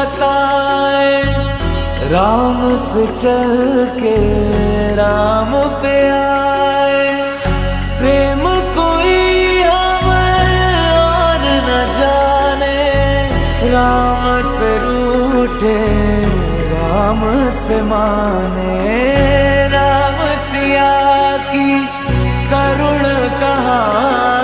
बताए, राम से चल के राम पे आए। प्रेम कोई हमें और न जाने, राम से रूठे राम से माने। राम सिया की करुण कहानी